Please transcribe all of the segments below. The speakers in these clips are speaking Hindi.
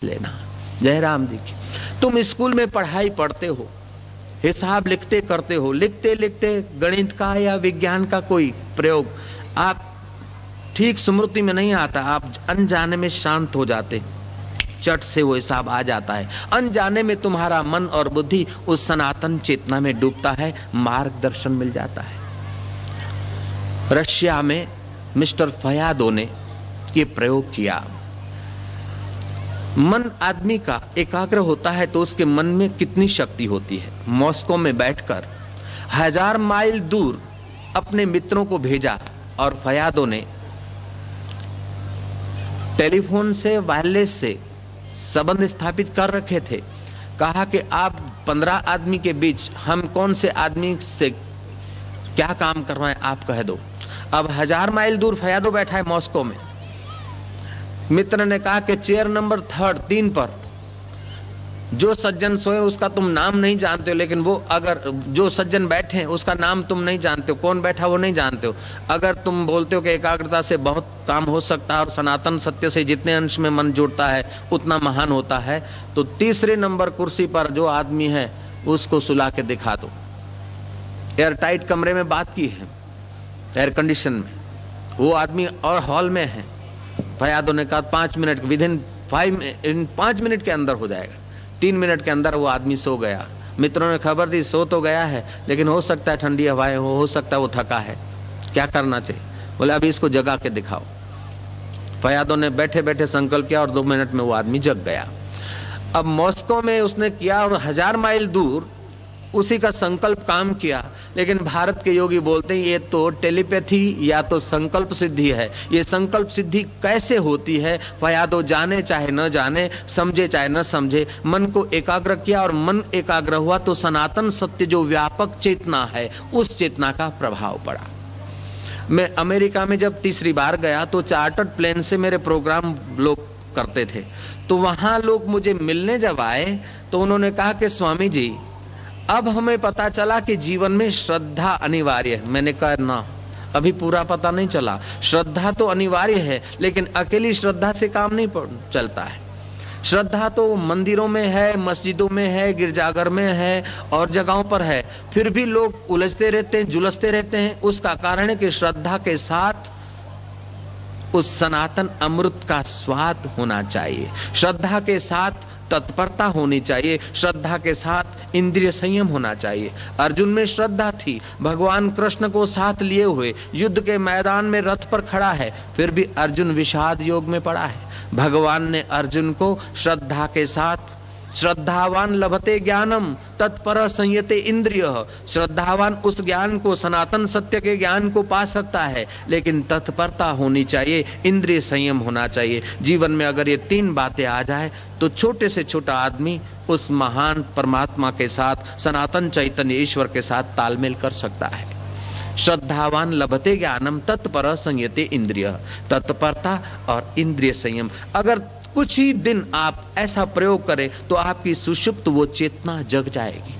लेना। जयराम जी की तुम स्कूल में पढ़ाई पढ़ते हो, हिसाब लिखते करते हो, लिखते लिखते गणित का या विज्ञान का कोई प्रयोग आप ठीक स्मृति में नहीं आता, आप अनजाने में शांत हो जाते, चट से वो हिसाब आ जाता है। अनजाने में तुम्हारा मन और बुद्धि उस सनातन चेतना में डूबता है, मार्गदर्शन मिल जाता है। रशिया में मिस्टर फयादो ने ये प्रयोग किया। मन आदमी का एकाग्र होता है तो उसके मन में कितनी शक्ति होती है। मॉस्को में बैठकर 1000 माइल दूर अपने मित्रों को भेजा और फयादो ने टेलीफोन से वायरलेस से संबंध स्थापित कर रखे थे। कहा कि आप 15 आदमी के बीच हम कौन से आदमी से क्या काम करवाएं आप कह दो। अब 1000 माइल दूर फयादो बैठा है मॉस्को में। मित्र ने कहा कि चेयर नंबर 3 पर जो सज्जन सोए उसका तुम नाम नहीं जानते हो, लेकिन वो अगर जो सज्जन बैठे हैं उसका नाम तुम नहीं जानते हो, कौन बैठा वो नहीं जानते हो। अगर तुम बोलते हो कि एकाग्रता से बहुत काम हो सकता है और सनातन सत्य से जितने अंश में मन जुड़ता है उतना महान होता है, तो 3 नंबर कुर्सी पर जो आदमी है उसको सुला के दिखा दो। एयर टाइट कमरे में बात की है, एयर कंडीशन में, वो आदमी और हॉल में है। फयादो ने कहा 5 मिनट, विदिन 5 मिनट के अंदर हो जाएगा। 3 मिनट के अंदर वो आदमी सो गया। मित्रों ने खबर दी सो तो गया है लेकिन हो सकता है ठंडी हवाएं हो सकता है वो थका है, क्या करना चाहिए। बोले अभी इसको जगा के दिखाओ। फयादो ने बैठे बैठे संकल्प किया और 2 मिनट में वो आदमी जग गया। अब मॉस्को में उसने किया और 1000 माइल दूर उसी का संकल्प काम किया। लेकिन भारत के योगी बोलते हैं ये तो टेलीपैथी या तो संकल्प सिद्धि है। ये संकल्प सिद्धि कैसे होती है? फयादो जाने चाहे न जाने, समझे चाहे न समझे, मन को एकाग्र किया और मन एकाग्र हुआ तो सनातन सत्य जो व्यापक चेतना है उस चेतना का प्रभाव पड़ा। मैं अमेरिका में जब 3री बार गया तो चार्टर्ड प्लेन से मेरे प्रोग्राम लोग करते थे, तो वहां लोग मुझे मिलने जब आए तो उन्होंने कहा कि स्वामी जी अब हमें पता चला कि जीवन में श्रद्धा अनिवार्य है। मैंने कहा ना, अभी पूरा पता नहीं चला। श्रद्धा तो अनिवार्य है लेकिन अकेली श्रद्धा से काम नहीं चलता है। श्रद्धा तो मंदिरों में है, मस्जिदों में है, गिरजाघर में है और जगहों पर है, फिर भी लोग उलझते रहते हैं, जुलसते रहते हैं। उसका कारण है कि श्रद्धा के साथ उस सनातन अमृत का स्वाद होना चाहिए, श्रद्धा के साथ तत्परता होनी चाहिए, श्रद्धा के साथ इंद्रिय संयम होना चाहिए। अर्जुन में श्रद्धा थी, भगवान कृष्ण को साथ लिए हुए युद्ध के मैदान में रथ पर खड़ा है, फिर भी अर्जुन विषाद योग में पड़ा है। भगवान ने अर्जुन को श्रद्धा के साथ, श्रद्धावान लभते ज्ञानम तत्पर संयते इंद्रिय, श्रद्धावान उस ज्ञान को, सनातन सत्य के ज्ञान को पा सकता है, लेकिन तत्परता होनी चाहिए, इंद्रिय संयम होना चाहिए। जीवन में अगर ये 3 बातें आ जाए तो छोटे से छोटा आदमी उस महान परमात्मा के साथ, सनातन चैतन्य ईश्वर के साथ तालमेल कर सकता है। श्रद्धावान लभते ज्ञानम तत्पर संयते इंद्रिय, तत्परता और इंद्रिय संयम। अगर कुछ ही दिन आप ऐसा प्रयोग करें तो आपकी सुषुप्त वो चेतना जग जाएगी।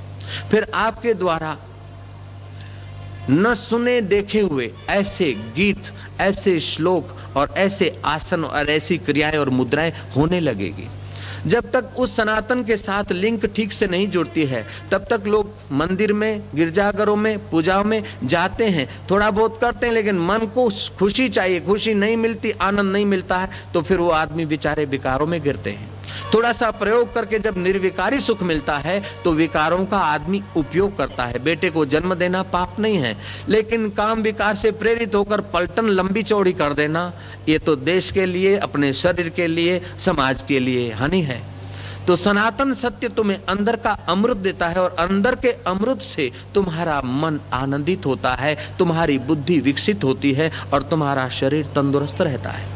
फिर आपके द्वारा न सुने देखे हुए ऐसे गीत, ऐसे श्लोक और ऐसे आसन और ऐसी क्रियाएं और मुद्राएं होने लगेगी। जब तक उस सनातन के साथ लिंक ठीक से नहीं जुड़ती है तब तक लोग मंदिर में, गिरजाघरों में, पूजाओं में जाते हैं, थोड़ा बहुत करते हैं, लेकिन मन को खुशी चाहिए, खुशी नहीं मिलती, आनंद नहीं मिलता है तो फिर वो आदमी बेचारे विकारों में गिरते हैं। थोड़ा सा प्रयोग करके जब निर्विकारी सुख मिलता है तो विकारों का आदमी उपयोग करता है। बेटे को जन्म देना पाप नहीं है, लेकिन काम विकार से प्रेरित होकर पलटन लंबी चौड़ी कर देना ये तो देश के लिए, अपने शरीर के लिए, समाज के लिए हानि है। तो सनातन सत्य तुम्हें अंदर का अमृत देता है और अंदर के अमृत से तुम्हारा मन आनंदित होता है, तुम्हारी बुद्धि विकसित होती है और तुम्हारा शरीर तंदुरुस्त रहता है।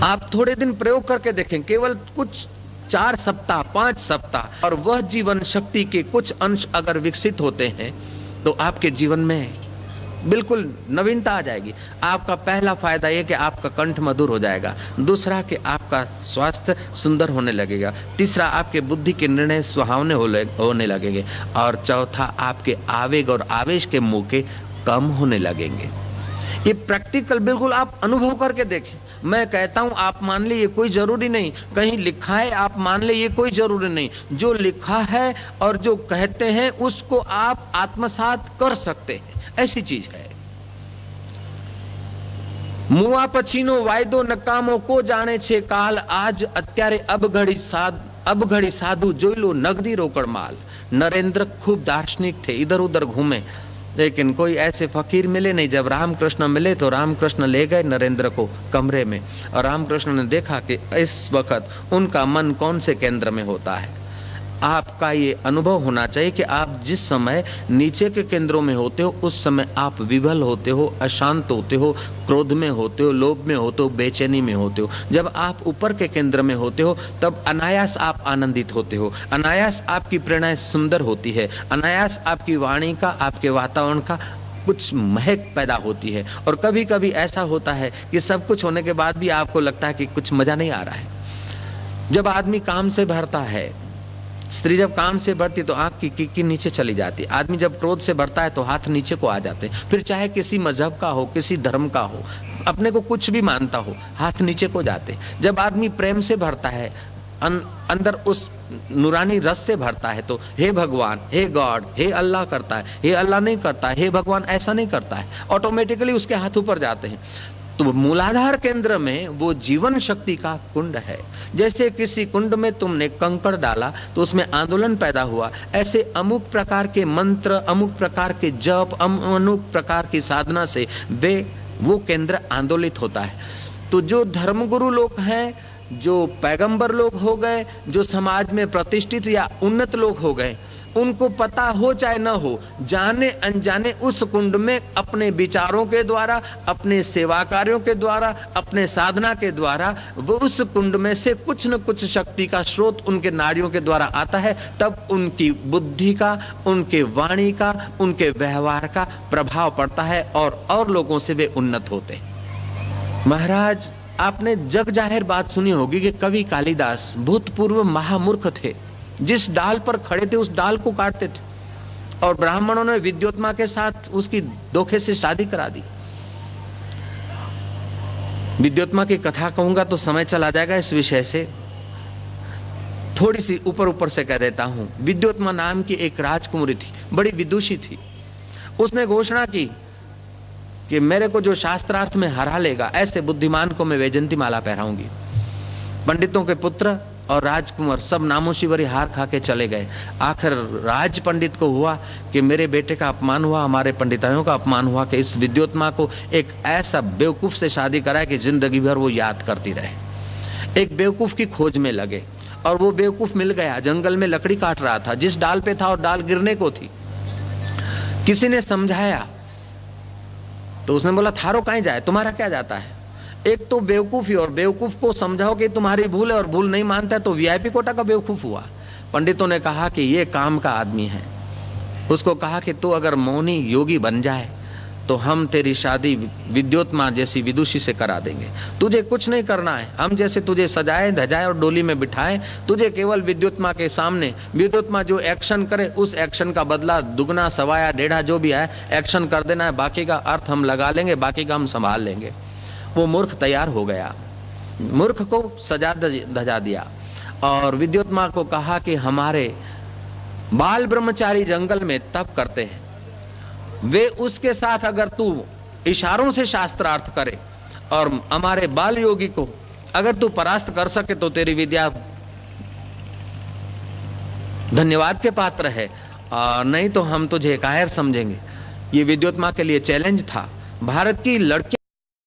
आप थोड़े दिन प्रयोग करके देखें, केवल कुछ 4 सप्ताह, 5 सप्ताह, और वह जीवन शक्ति के कुछ अंश अगर विकसित होते हैं तो आपके जीवन में बिल्कुल नवीनता आ जाएगी। आपका पहला फायदा यह कि आपका कंठ मधुर हो जाएगा, दूसरा कि आपका स्वास्थ्य सुंदर होने लगेगा, तीसरा आपके बुद्धि के निर्णय सुहावने होने लगेंगे और चौथा आपके आवेग और आवेश के मौके कम होने लगेंगे। ये प्रैक्टिकल बिल्कुल आप अनुभव करके देखें। मैं कहता हूं आप मान ले, ये कोई जरूरी नहीं। कहीं लिखा है आप मान ले, ये कोई जरूरी नहीं। जो लिखा है और जो कहते हैं उसको आप आत्मसात कर सकते हैं, ऐसी चीज है। मुआ पछीनो वायदो नकामो को जाने छे काल, आज अत्यारे अब घड़ी साधु जोई लो नगदी रोकड़ माल। नरेंद्र खूब दार्शनिक थे, इधर उधर घूमे, लेकिन कोई ऐसे फकीर मिले नहीं। जब रामकृष्ण मिले तो रामकृष्ण ले गए नरेंद्र को कमरे में, और रामकृष्ण ने देखा कि इस वक्त उनका मन कौन से केंद्र में होता है। आपका ये अनुभव होना चाहिए कि आप जिस समय नीचे के केंद्रों में होते हो उस समय आप विवल होते हो, अशांत होते हो, क्रोध में होते हो, लोभ में होते हो, बेचैनी में होते हो। जब आप ऊपर के केंद्र में होते हो तब अनायास आप आनंदित होते हो, अनायास आपकी प्रेरणा सुंदर होती है, अनायास आपकी वाणी का, आपके वातावरण का कुछ महक पैदा होती है। और कभी कभी ऐसा होता है कि सब कुछ होने के बाद भी आपको लगता है कि कुछ मजा नहीं आ रहा है। जब आदमी काम से भरता है, स्त्री जब काम से भरती तो आंख की नीचे चली जाती। आदमी जब क्रोध से भरता है तो हाथ नीचे को आ जाते हैं। फिर चाहे किसी मजहब का हो, किसी धर्म का हो, अपने को कुछ भी मानता हो, हाथ नीचे को जाते। जब आदमी प्रेम से भरता है, अंदर उस नूरानी रस से भरता है, तो हे भगवान, हे गॉड, हे अल्लाह करता है, हे अल्लाह नहीं करता है, हे भगवान ऐसा नहीं करता है, ऑटोमेटिकली उसके हाथ ऊपर जाते हैं। तो मूलाधार केंद्र में वो जीवन शक्ति का कुंड है। जैसे किसी कुंड में तुमने कंकड़ डाला तो उसमें आंदोलन पैदा हुआ, ऐसे अमुक प्रकार के मंत्र, अमुक प्रकार के जप, अमुक प्रकार की साधना से वो केंद्र आंदोलित होता है। तो जो धर्मगुरु लोग हैं, जो पैगंबर लोग हो गए, जो समाज में प्रतिष्ठित या उन्नत लोग हो गए, उनको पता हो चाहे न हो, जाने अनजाने उस कुंड में अपने विचारों के द्वारा, अपने सेवा कार्यों के द्वारा, अपने साधना के द्वारा वो उस कुंड में से कुछ न कुछ शक्ति का स्रोत उनके नाड़ियों के द्वारा आता है। तब उनकी बुद्धि का, उनके वाणी का, उनके व्यवहार का प्रभाव पड़ता है और लोगों से वे उन्नत होते हैं। महाराज, आपने जग जाहिर बात सुनी होगी कि कवि कालिदास भूतपूर्व महामूर्ख थे। जिस डाल पर खड़े थे उस डाल को काटते थे, और ब्राह्मणों ने विद्योत्मा के साथ उसकी धोखे से शादी करा दी। विद्योत्मा की कथा कहूंगा तो समय चला जाएगा, इस विषय से थोड़ी सी ऊपर ऊपर से कह देता हूं। विद्योत्मा नाम की एक राजकुमारी थी, बड़ी विदुषी थी। उसने घोषणा की कि मेरे को जो शास्त्रार्थ में हरा लेगा, ऐसे बुद्धिमान को मैं वैजंती माला पहराऊंगी। पंडितों के पुत्र और राजकुमार सब नामोशिवरी हार खा के चले गए। आखिर राज पंडित को हुआ कि मेरे बेटे का अपमान हुआ, हमारे पंडितायों का अपमान हुआ कि इस विद्योत्मा को एक ऐसा बेवकूफ से शादी कराए कि जिंदगी भर वो याद करती रहे। एक बेवकूफ की खोज में लगे और वो बेवकूफ मिल गया। जंगल में लकड़ी काट रहा था, जिस डाल पे था और डाल गिरने को थी। किसी ने समझाया तो उसने बोला थारो कहीं जाए, तुम्हारा क्या जाता है। एक तो बेवकूफी, और बेवकूफ को समझाओ कि तुम्हारी भूल है और भूल नहीं मानता है तो वीआईपी कोटा का बेवकूफ हुआ। पंडितों ने कहा कि ये काम का आदमी है। उसको कहा कि तू अगर मौनी योगी बन जाए तो हम तेरी शादी विद्योत्मा जैसी विदुषी से करा देंगे। तुझे कुछ नहीं करना है, हम जैसे तुझे सजाए धजाए और डोली में बिठाए, तुझे केवल विद्योत्मा के सामने, विद्योत्मा जो एक्शन करे उस एक्शन का बदला दुगना सवाया डेढ़ा जो भी है एक्शन कर देना है, बाकी का अर्थ हम लगा लेंगे, बाकी का हम संभाल लेंगे। वो मूर्ख तैयार हो गया, मूर्ख को सजा धजा दिया और विद्योत्मा को कहा कि हमारे बाल ब्रह्मचारी जंगल में तप करते हैं, वे उसके साथ अगर तू इशारों से शास्त्रार्थ करे और हमारे बाल योगी को अगर तू परास्त कर सके तो तेरी विद्या धन्यवाद के पात्र है, और नहीं तो हम तुझे कायर समझेंगे। ये विद्योत्मा के लिए चैलेंज था। भारत की लड़की